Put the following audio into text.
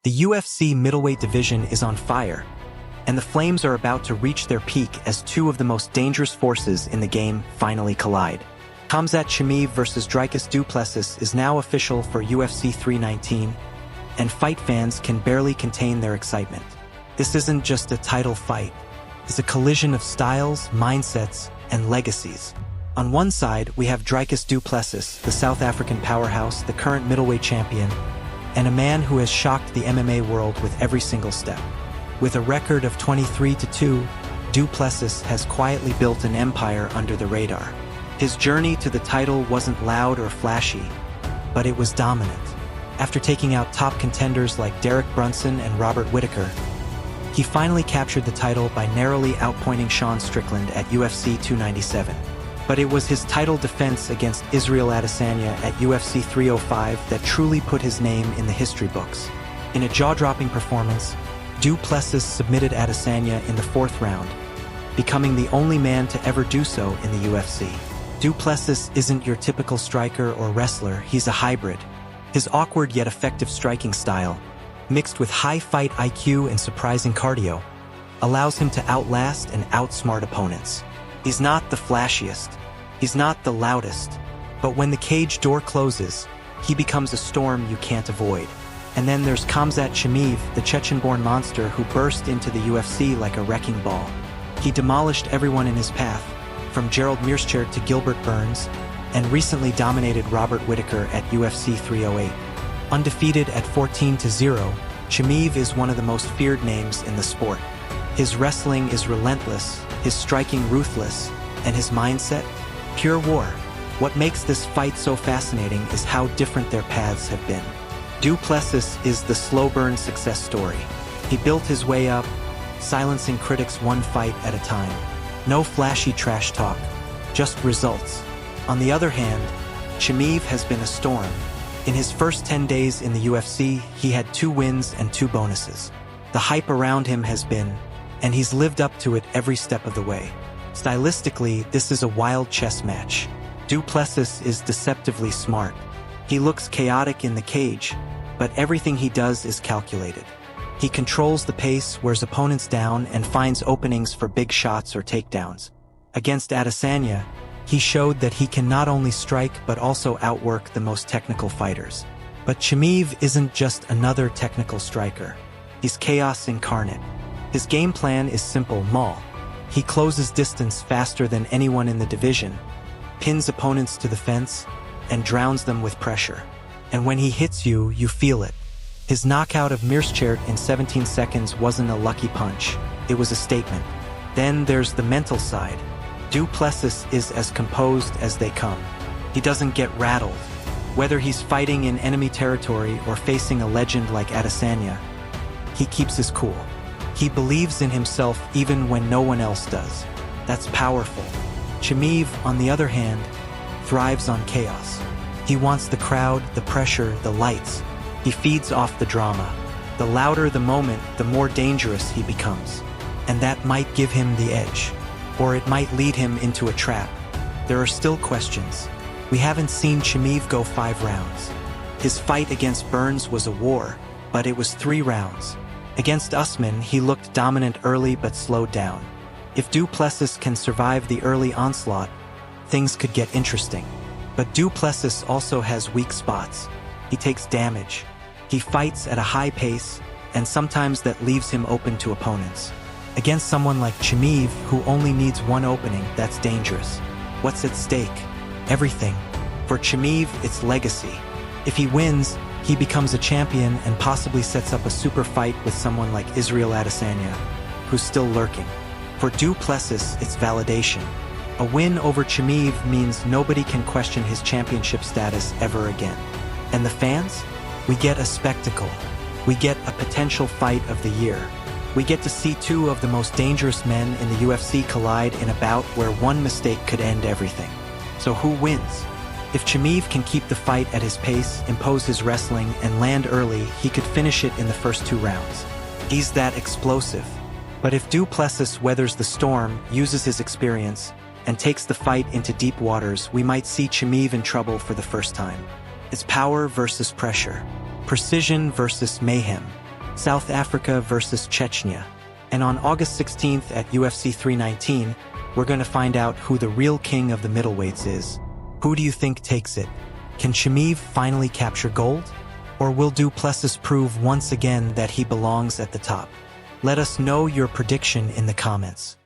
The UFC middleweight division is on fire, and the flames are about to reach their peak as two of the most dangerous forces in the game finally collide. Khamzat Chimaev versus Dricus Du Plessis is now official for UFC 319, and fight fans can barely contain their excitement. This isn't just a title fight. It's a collision of styles, mindsets, and legacies. On one side, we have Dricus Du Plessis, the South African powerhouse, the current middleweight champion, and a man who has shocked the MMA world with every single step. With a record of 23-2, Du Plessis has quietly built an empire under the radar. His journey to the title wasn't loud or flashy, but it was dominant. After taking out top contenders like Derek Brunson and Robert Whittaker, he finally captured the title by narrowly outpointing Sean Strickland at UFC 297. But it was his title defense against Israel Adesanya at UFC 305 that truly put his name in the history books. In a jaw-dropping performance, Du Plessis submitted Adesanya in the fourth round, becoming the only man to ever do so in the UFC. Du Plessis isn't your typical striker or wrestler, he's a hybrid. His awkward yet effective striking style, mixed with high fight IQ and surprising cardio, allows him to outlast and outsmart opponents. He's not the flashiest, he's not the loudest, but when the cage door closes, he becomes a storm you can't avoid. And then there's Khamzat Chimaev, the Chechen-born monster who burst into the UFC like a wrecking ball. He demolished everyone in his path, from Gerald Meerschaert to Gilbert Burns, and recently dominated Robert Whittaker at UFC 308. Undefeated at 14-0, Chimaev is one of the most feared names in the sport. His wrestling is relentless, his striking ruthless, and his mindset, pure war. What makes this fight so fascinating is how different their paths have been. Du Plessis is the slow-burn success story. He built his way up, silencing critics one fight at a time. No flashy trash talk, just results. On the other hand, Chimaev has been a storm. In his first 10 days in the UFC, he had 2 wins and 2 bonuses. The hype around him has been, and he's lived up to it every step of the way. Stylistically, this is a wild chess match. Du Plessis is deceptively smart. He looks chaotic in the cage, but everything he does is calculated. He controls the pace, wears opponents down, and finds openings for big shots or takedowns. Against Adesanya, he showed that he can not only strike but also outwork the most technical fighters. But Chimaev isn't just another technical striker. He's chaos incarnate. His game plan is simple, maul. He closes distance faster than anyone in the division, pins opponents to the fence, and drowns them with pressure. And when he hits you, you feel it. His knockout of Meerschaert in 17 seconds wasn't a lucky punch, it was a statement. Then there's the mental side. Du Plessis is as composed as they come. He doesn't get rattled. Whether he's fighting in enemy territory or facing a legend like Adesanya, he keeps his cool. He believes in himself even when no one else does. That's powerful. Chimaev, on the other hand, thrives on chaos. He wants the crowd, the pressure, the lights. He feeds off the drama. The louder the moment, the more dangerous he becomes. And that might give him the edge. Or it might lead him into a trap. There are still questions. We haven't seen Chimaev go 5 rounds. His fight against Burns was a war, but it was 3 rounds. Against Usman, he looked dominant early but slowed down. If Du Plessis can survive the early onslaught, things could get interesting. But Du Plessis also has weak spots. He takes damage. He fights at a high pace, and sometimes that leaves him open to opponents. Against someone like Chimaev, who only needs 1 opening, that's dangerous. What's at stake? Everything. For Chimaev, it's legacy. If he wins, he becomes a champion and possibly sets up a super fight with someone like Israel Adesanya, who's still lurking. For Du Plessis, it's validation. A win over Chimaev means nobody can question his championship status ever again. And the fans? We get a spectacle. We get a potential fight of the year. We get to see 2 of the most dangerous men in the UFC collide in a bout where one mistake could end everything. So who wins? If Chimaev can keep the fight at his pace, impose his wrestling, and land early, he could finish it in the first 2 rounds. He's that explosive. But if Du Plessis weathers the storm, uses his experience, and takes the fight into deep waters, we might see Chimaev in trouble for the first time. It's power versus pressure, precision versus mayhem. South Africa versus Chechnya. And on August 16th at UFC 319, we're going to find out who the real king of the middleweights is. Who do you think takes it? Can Chimaev finally capture gold? Or will Du Plessis prove once again that he belongs at the top? Let us know your prediction in the comments.